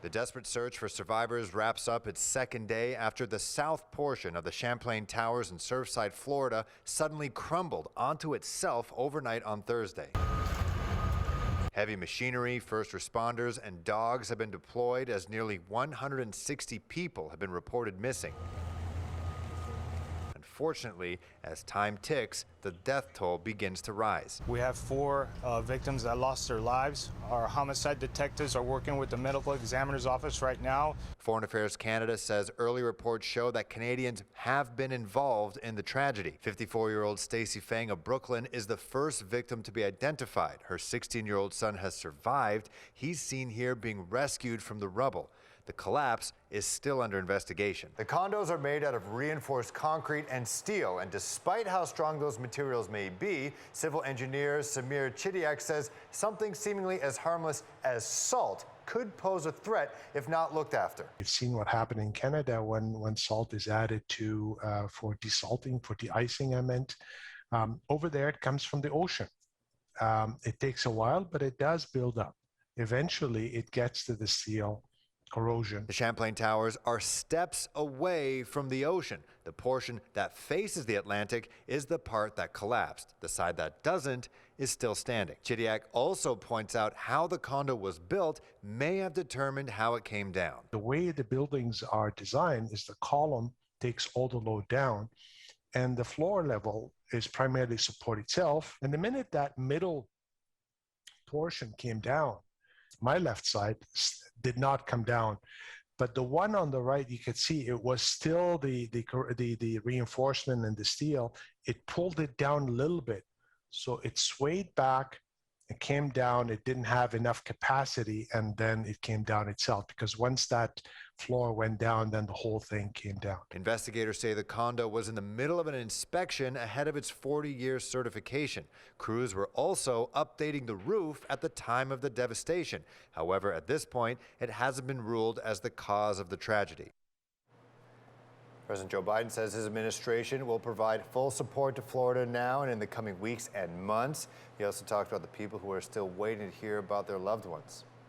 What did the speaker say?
The desperate search for survivors wraps up its second day after the south portion of the Champlain Towers in Surfside, Florida, suddenly crumbled onto itself overnight on Thursday. Heavy machinery, first responders, and dogs have been deployed as nearly 160 people have been reported missing. Unfortunately, as time ticks, the death toll begins to rise. We have 4 victims that lost their lives. Our homicide detectives are working with the medical examiner's office right now. Foreign Affairs Canada says early reports show that Canadians have been involved in the tragedy. 54-year-old Stacey Fang of Brooklyn is the first victim to be identified. Her 16-year-old son has survived. He's seen here being rescued from the rubble. The collapse is still under investigation. The condos are made out of reinforced concrete and steel, and despite how strong those materials may be, civil engineer Samir Chidiak says something seemingly as harmless as salt could pose a threat if not looked after. We've seen what happened in Canada when salt is added to for desalting, for de-icing, I meant. Over there, it comes from the ocean. It takes a while, but it does build up. Eventually, it gets to the steel. Corrosion. The Champlain Towers are steps away from the ocean. The portion that faces the Atlantic is the part that collapsed. The side that doesn't is still standing. Chidiak also points out how the condo was built may have determined how it came down. The way the buildings are designed is the column takes all the load down, and the floor level is primarily support itself. And the minute that middle portion came down, my left side did not come down, but the one on the right, you could see it was still the reinforcement and the steel. It pulled it down a little bit, so it swayed back. It came down. It didn't have enough capacity, and then it came down itself, because once that floor went down, then the whole thing came down. Investigators say the condo was in the middle of an inspection ahead of its 40-year certification. Crews were also updating the roof at the time of the devastation. However, at this point, it hasn't been ruled as the cause of the tragedy. President Joe Biden says his administration will provide full support to Florida now and in the coming weeks and months. He also talked about the people who are still waiting to hear about their loved ones.